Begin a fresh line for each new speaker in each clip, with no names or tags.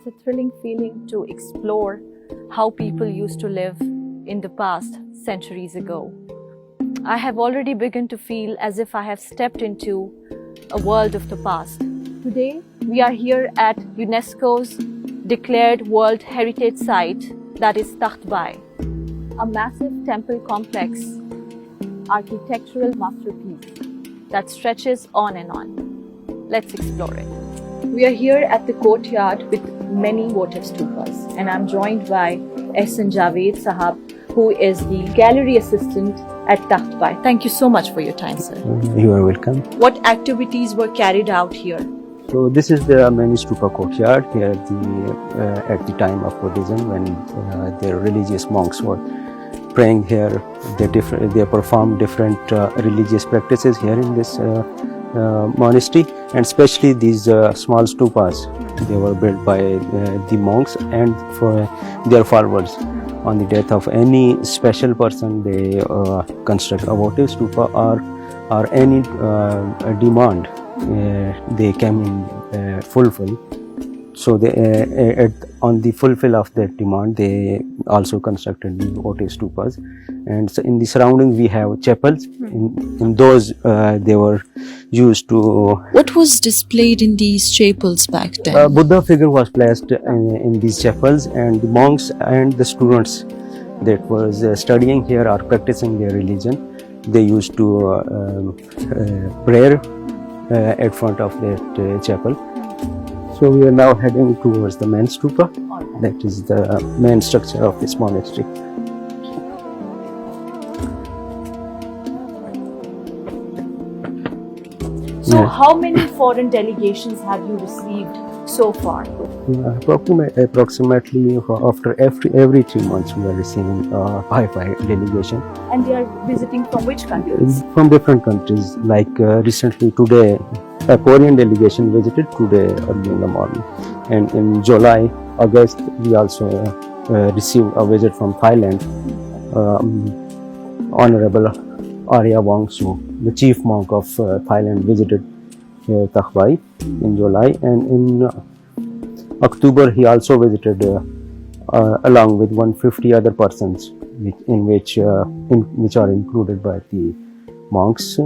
a thrilling feeling to explore how people used to live in the past centuries ago. I have already begun to feel as if I have stepped into a world of the past. Today, we are here at UNESCO's declared World Heritage Site, that is Takht-i-Bahi, a massive temple complex, architectural masterpiece that stretches on and on. Let's explore it. We are here at the courtyard with many votive stupas, and I'm joined by Ehsan Javed Sahab, who is the gallery assistant at Takht-i-Bahi. Thank you so much for your time, sir.
You are welcome.
What activities were carried out here?
So this is the main stupa courtyard here at the time of Buddhism, when the religious monks were praying here. They performed different religious practices here in this monastery, and especially these small stupas. They were built by the monks and for their followers. On the death of any special person, they construct a votive stupa or any demand they can fulfill. So on the fulfill of that demand, they also constructed the votive stupas. And so in the surrounding we have chapels. In those they were used to.
What was displayed in these chapels back then?
Buddha figure was placed in these chapels, and the monks and the students that was studying here or practicing their religion, they used to pray at front of that chapel. So we are now heading towards the main stupa. That is the main structure of this monastery.
So how many foreign delegations have you received so far?
Approximately after every 3 months we are receiving a high delegation.
And they are visiting from which countries?
From different countries. Like recently today, a Korean delegation visited today early in the morning. And in July, August, we also received a visit from Thailand. Honorable Arya Wangsu, the chief monk of Thailand, visited Takht-i-Bahi in July, and in October he also visited along with 150 other persons, which are included by the monks.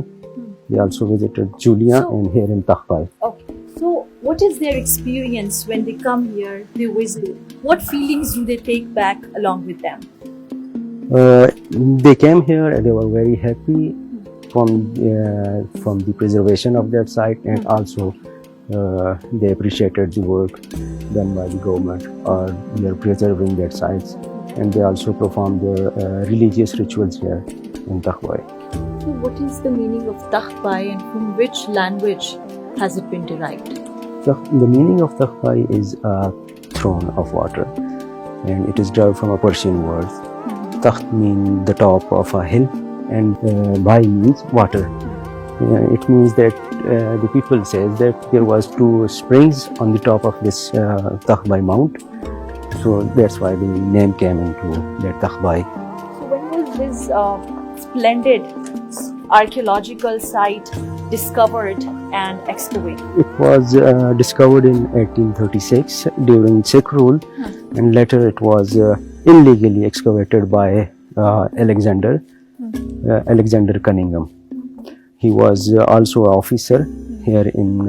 They also visited Julia and here in Takht-i-Bahi.
Okay. So what is their experience when they come here, they visit? What feelings do they take back along with them?
They came here and they were very happy from the preservation of that site, and also they appreciated the work done by the government, or they are preserving that sites, and they also perform their religious rituals here in Takht-i-Bahi.
So what is the meaning of Takht-i-Bahi, and from which language has it been derived?
The meaning of Takht-i-Bahi is a throne of water, and it is derived from a Persian word. Takht means the top of a hill, and Bahi means water. It means that the people says that there was 2 springs on the top of this Takht-i-Bahi mount. So that's why the name came into that Takht-i-Bahi.
So when was this splendid archaeological site discovered and excavated?
It was discovered in 1836 during Sikh rule, and later it was illegally excavated by Alexander Cunningham. He was also an officer here in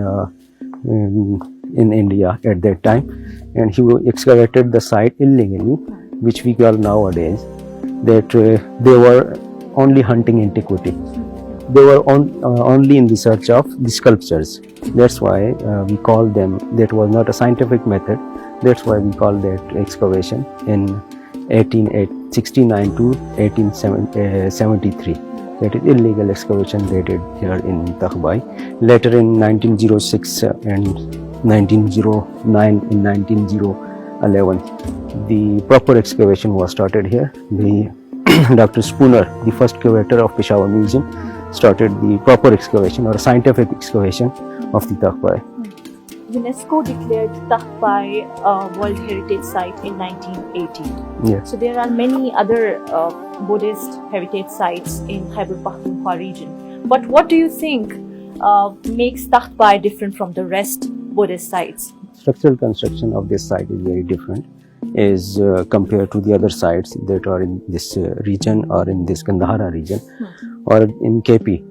India at that time, and he excavated the site illegally, which we call nowadays that they were only hunting antiquity. They were only in the search of the sculptures. That's why we call them. That was not a scientific method. That's why we call that excavation in 1869 to 1873. That is illegal excavation they did here in Takht-i-Bahi. Later in 1906 and 1909 and 1911, the proper excavation was started here. Dr. Spooner, the first curator of Peshawar Museum, started the proper excavation or scientific excavation of the Takht-i-Bahi.
UNESCO declared Takht-i-Bahi a World Heritage Site in 1980.
Yes.
So there are many other Buddhist heritage sites in Khyber Pakhtunkhwa region. But what do you think makes Takht-i-Bahi different from the rest Buddhist sites?
structural construction of this site is very different as compared to the other sites that are in this region or in this Kandahara region or in KP.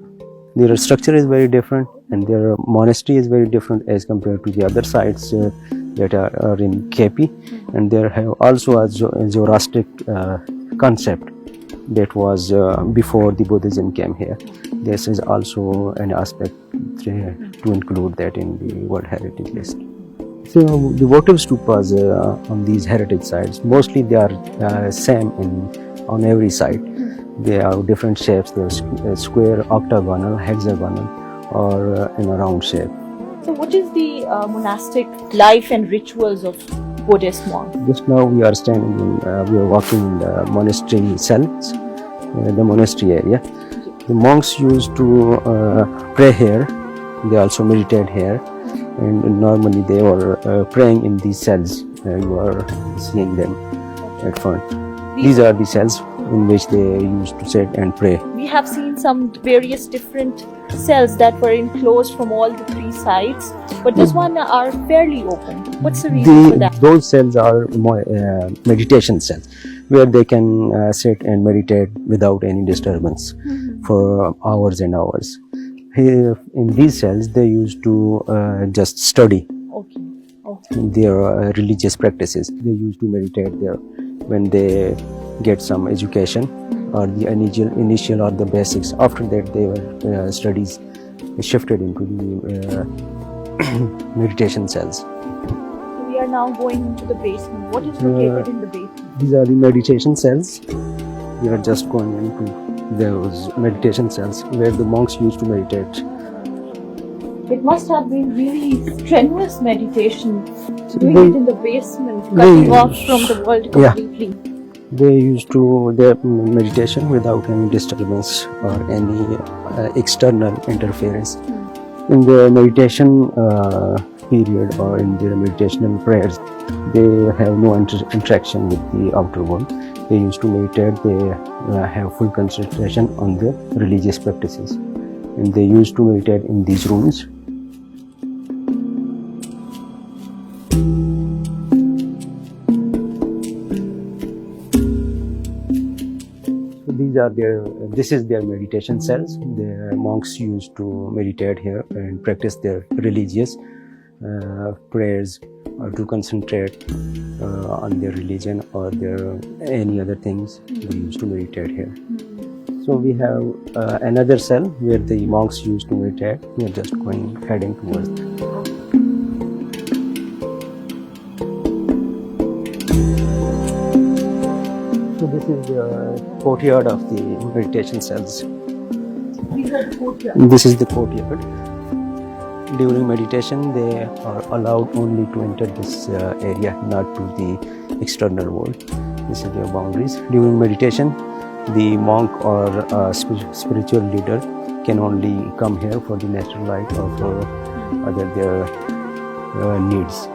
Their structure is very different and their monastery is very different as compared to the other sites that are in KP, and there have also a Zoroastric concept that was before the Buddhism came here. This is also an aspect to include that in the World Heritage List. So the votive stupas on these heritage sites, mostly they are same on every site. They are different shapes. They are square, octagonal, hexagonal, or in a round shape.
So what is the monastic life and rituals of Buddhist monks?
Just now we are standing in, we are walking in the monastery cells, the monastery area. The monks used to pray here. They also meditate here, and normally they were praying in these cells. You are seeing them at front. These are the cells in which they used to sit and pray.
We have seen some various different cells that were enclosed from all the three sides, but this one are fairly open. What's the reason for that?
Those cells are meditation cells where they can sit and meditate without any disturbance for hours and hours. Here in these cells they used to just study their religious practices. They used to meditate there when they get some education or the initial or the basics. After that their studies shifted into the meditation cells.
We are now going into the basement. What is located in the basement?
These are the meditation cells. We are just going into those meditation cells where the monks used to meditate.
It must have been really strenuous meditation, doing it in the basement, cutting off from the world completely.
Yeah. They used to their meditation without any disturbance or any external interference. In the meditation period or in their meditational prayers, they have no interaction with the outer world. They used to meditate. They have full concentration on their religious practices, and they used to meditate in these rooms. This is their meditation cells. The monks used to meditate here and practice their religious prayers or to concentrate on their religion or their any other things. They used to meditate here. So we have another cell where the monks used to meditate. We are just heading towards that. So this is the courtyard of the meditation cells. This is the courtyard. During meditation, they are allowed only to enter this area, not to the external world. This is their boundaries. During meditation, the monk or spiritual leader can only come here for the natural light or for other their needs.